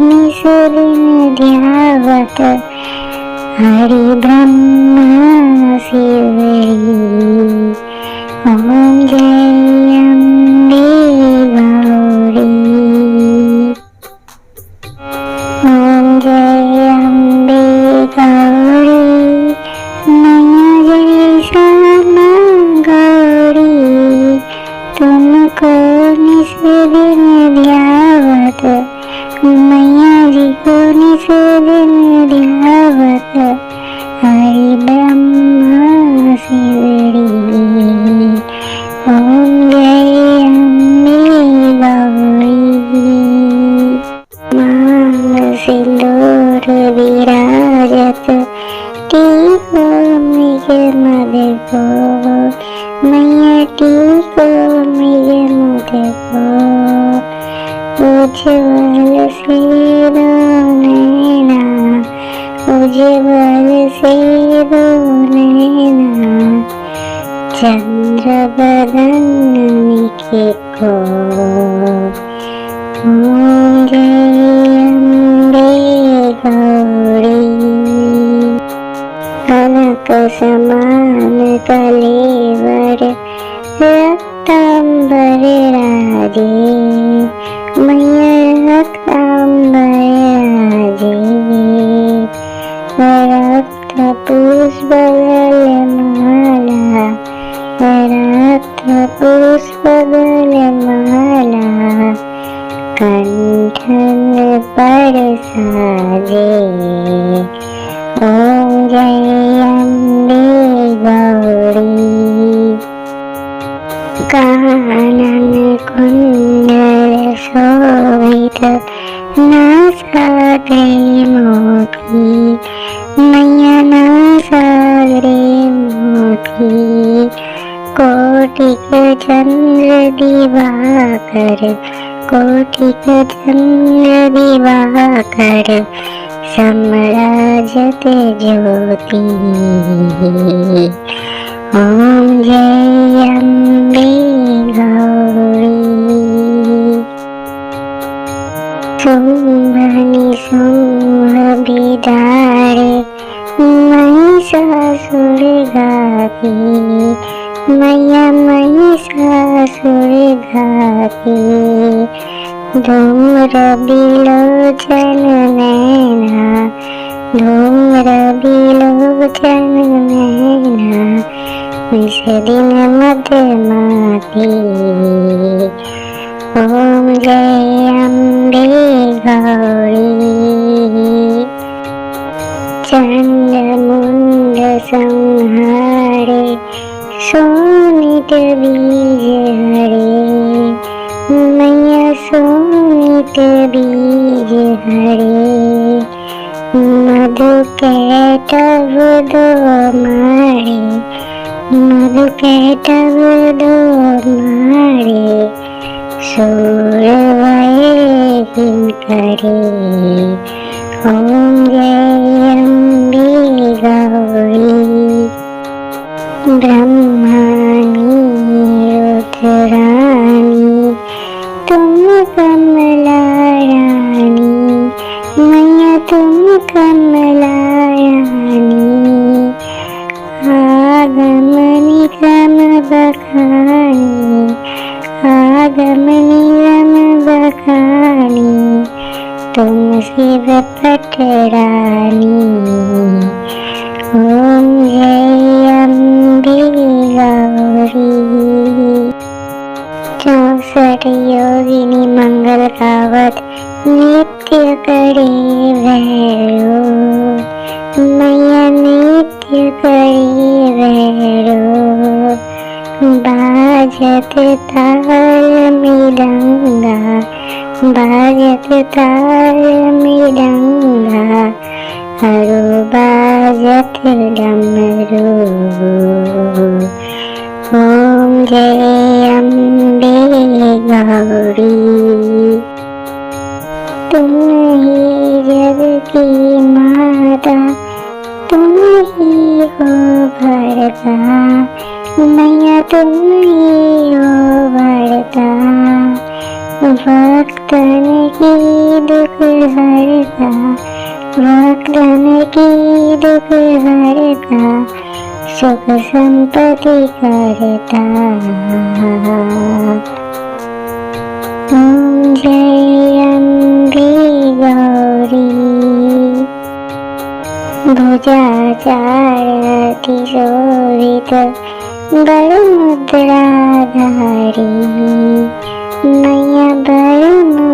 निस दिन ध्यावत हरि ब्रह्मा शिवरी। ओम जय अम्बे गौरी। ओम जय अम्बे गौरी मैया जय श्यामा गौरी। तुमको निस दिन ध्यावत मैया जी को निस दिन ध्यावत हरि ब्रह्मा शिवरी। ओम जय अम्बे गौरी। मांग सिंदूर विराजत टीको मृग मद को मैया टीको मृग मद को। उज्ज्वल से दो नैना उज्ज्वल से दो नैना चंद्र बदन निके को। ओम जय अम्बे गौरी। कनक समान कलेवर रक्तांबर राजे मैया रक्तांबर राजे। रक्त पुष्प गल माला रक्त पुष्प गल माला कंठन पर साजे। ओम जय अम्बे गौरी। कानन कुंडल शोभित नासाग्रे मोती मैया नासाग्रे मोती। कोटिक चंद्र दिवाकर कोटिक चंद्र दिवाकर सम्राजत ज्योति। ओम जय अम्बे गौरी। शुंभ निशुंभ बिदारे महिषासुर घाती मैया महिषासुर घाती। धूम्र बिलोचन नैना धूम्र बिलोचन नैना निस दिन मधुमाती। ओम जय अम्बे गौरी। चंड मुंड संहारे सोनित बीज हरे मैया सोनित बीज हरे। मधु कैटभ दो मारे मधु कैटभ दो मारे सूर वैहिन करे। ओम जय अम्बे गौरी। ब्रह्मानी रुद्रानी तुम कमला रानी मैया तुम कमला रानी। आगम निगम बखानी आगम निगम बखानी तुम शिव पटरानी। ओम जय अम्बे गौरी। 64 योगिनी मंगल गावत नित्य करे भैरो मैया नित्य करे भैरो। बाजत ताल मृदंगा बाजत ताल मृदंगा हरो बाजत डमरू। ओम जय अम्बे गौरी। तुम ही जग की माता तुम ही हो भरता मैया तुम ही हो भरता। भक्तन की दुख हरता, भक्तन की दुख हरता, सुख संपत्ति करता। ओम जय अम्बे गौरी। भुजाचारति शोभित बड़मुद्राधारी, मैया बड़मुद्राधारी।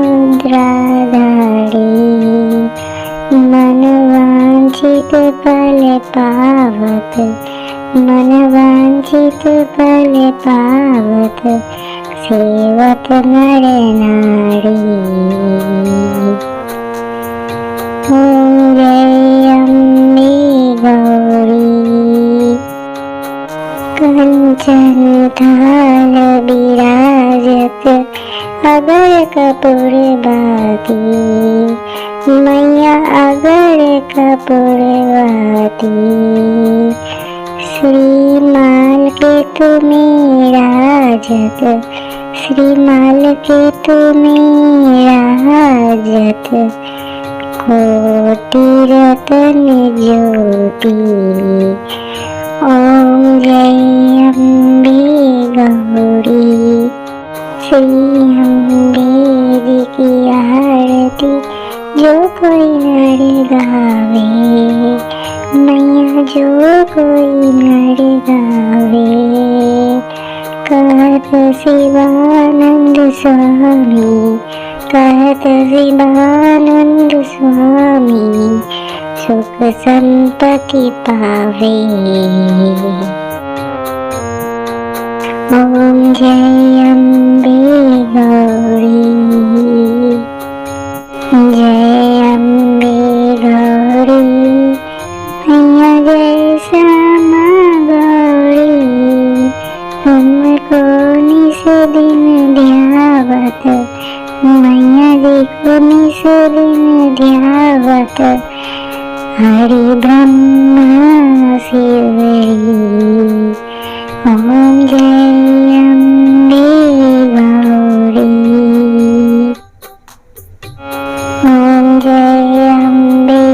मन वांछित फल पावत, मन वांछित फल पावत, सेवत नर नारी। ओम जय अम्बे गौरी। कंचन थाल बिराजत अगर कपूर बाती, मैया अगर कपूर बाती। श्रीमाल के तुम्हें राजत, श्रीमाल के तुम्हें राजत, कोटि रतन ज्योति। ओम जय अम्बे गौरी। श्री अम्बे जी की आरती जो कोई नर गावे, मैया जो कोई नर गावे। कहत शिवानंद स्वामी, कहत शिवानंद स्वामी, सुख संपत्ति पावे। ओम जय अम्बे गौरी। जय अम्बे गौरी, मैया जय श्यामा गौरी। तुमको निस दिन ध्यावत, मैया जी को निस दिन ध्यावत, हरि ब्रह्मा शिवरी। ओम जय अम्बे गौरी। ओम जय अम्बे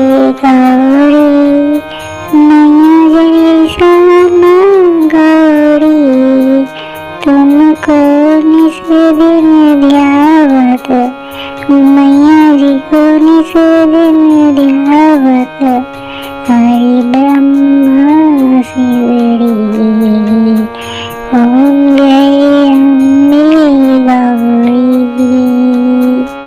गौरी, मैया जय श्यामा गौरी। तुमको निस दिन ध्यावत, मैया जी को निस दिन ध्यावत,